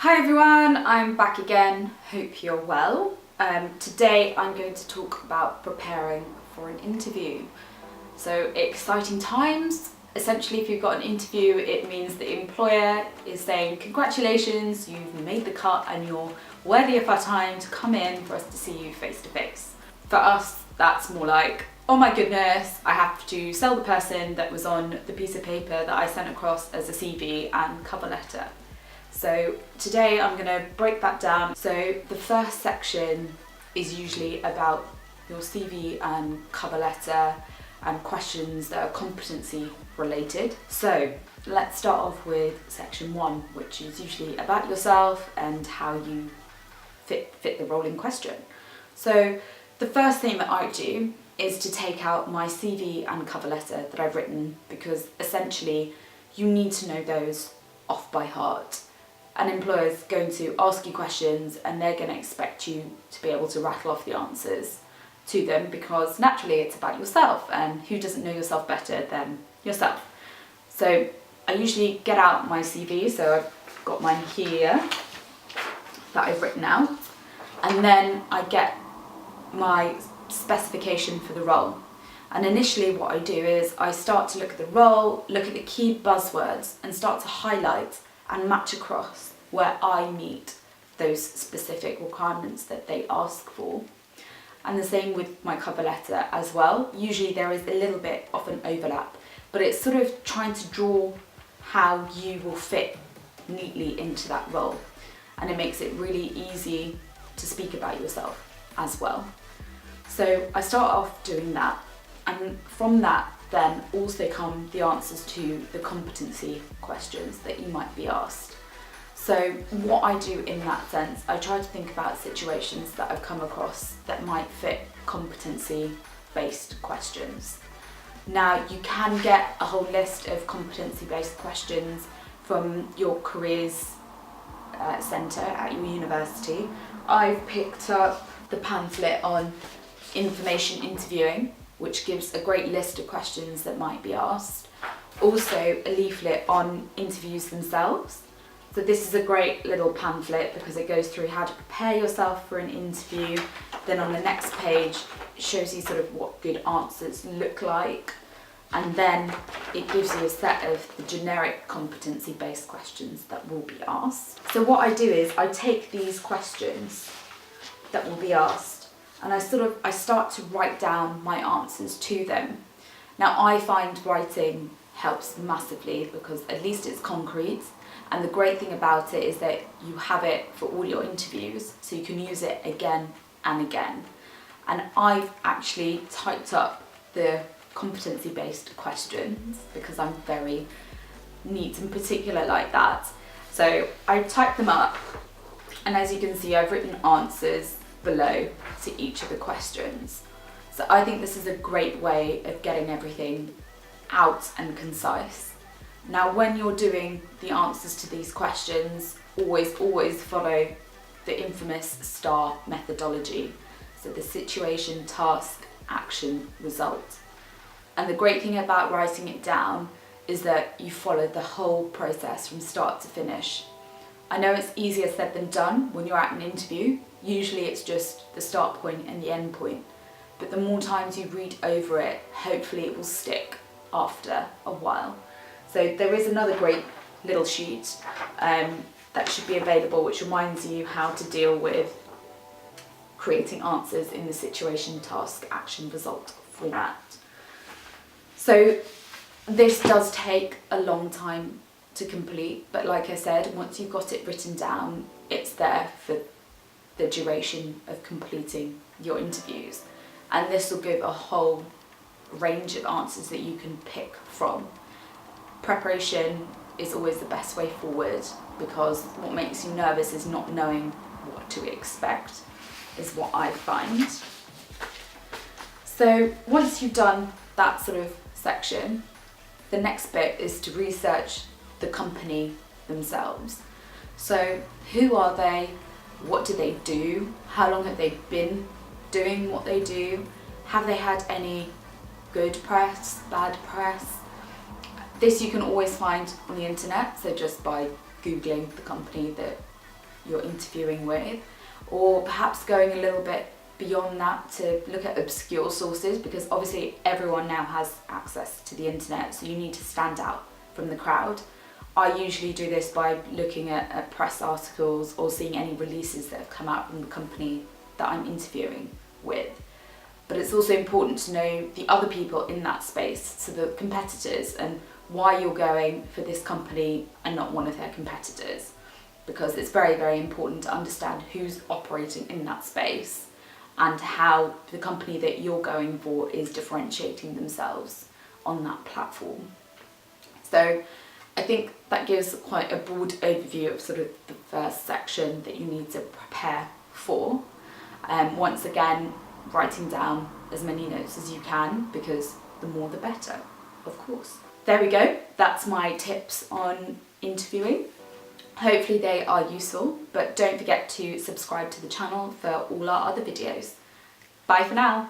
Hi everyone, I'm back again. Hope you're well. Today I'm going to talk about preparing for an interview. So exciting times. Essentially, if you've got an interview, it means the employer is saying congratulations, you've made the cut and you're worthy of our time to come in for us to see you face to face. For us, that's more like, oh my goodness, I have to sell the person that was on the piece of paper that I sent across as a CV and cover letter. So today I'm going to break that down. So the first section is usually about your CV and cover letter and questions that are competency related. So let's start off with section 1, which is usually about yourself and how you fit the role in question. So the first thing that I do is to take out my CV and cover letter that I've written, because essentially you need to know those off by heart. An employer is going to ask you questions and they're going to expect you to be able to rattle off the answers to them, because naturally it's about yourself, and who doesn't know yourself better than yourself. So I usually get out my CV, so I've got mine here that I've written out, and then I get my specification for the role. And initially what I do is I start to look at the role, look at the key buzzwords and start to highlight and match across where I meet those specific requirements that they ask for. And the same with my cover letter as well. Usually there is a little bit of an overlap, but it's sort of trying to draw how you will fit neatly into that role. And it makes it really easy to speak about yourself as well. So I start off doing that, and from that then also come the answers to the competency questions that you might be asked. So what I do in that sense, I try to think about situations that I've come across that might fit competency-based questions. Now, you can get a whole list of competency-based questions from your careers centre at your university. I've picked up the pamphlet on information interviewing, which gives a great list of questions that might be asked. Also a leaflet on interviews themselves. So this is a great little pamphlet because it goes through how to prepare yourself for an interview. Then on the next page, it shows you sort of what good answers look like. And then it gives you a set of the generic competency-based questions that will be asked. So what I do is I take these questions that will be asked and I start to write down my answers to them. Now, I find writing helps massively because at least it's concrete, and the great thing about it is that you have it for all your interviews, so you can use it again and again. And I've actually typed up the competency-based questions because I'm very neat and particular like that. So I typed them up, and as you can see, I've written answers below to each of the questions. So I think this is a great way of getting everything out and concise. Now, when you're doing the answers to these questions, always follow the infamous STAR methodology. So the situation, task, action, result. And the great thing about writing it down is that you follow the whole process from start to finish. I know it's easier said than done when you're at an interview. Usually it's just the start point and the end point. But the more times you read over it, hopefully it will stick after a while. So there is another great little sheet that should be available, which reminds you how to deal with creating answers in the situation, task, action, result format. So this does take a long time to complete, but like I said, once you've got it written down, it's there for the duration of completing your interviews. And this will give a whole range of answers that you can pick from. Preparation is always the best way forward, because what makes you nervous is not knowing what to expect, is what I find. So once you've done that sort of section, the next bit is to research the company themselves. So who are they? What do they do? How long have they been doing what they do? Have they had any good press, bad press? This you can always find on the internet, so just by Googling the company that you're interviewing with, or perhaps going a little bit beyond that to look at obscure sources, because obviously everyone now has access to the internet, so you need to stand out from the crowd. I usually do this by looking at press articles or seeing any releases that have come out from the company that I'm interviewing with. But it's also important to know the other people in that space, so the competitors, and why you're going for this company and not one of their competitors, because it's very, very important to understand who's operating in that space and how the company that you're going for is differentiating themselves on that platform. So I think that gives quite a broad overview of sort of the first section that you need to prepare for. Once again, writing down as many notes as you can, because the more the better, of course. There we go, that's my tips on interviewing. Hopefully they are useful, but don't forget to subscribe to the channel for all our other videos. Bye for now.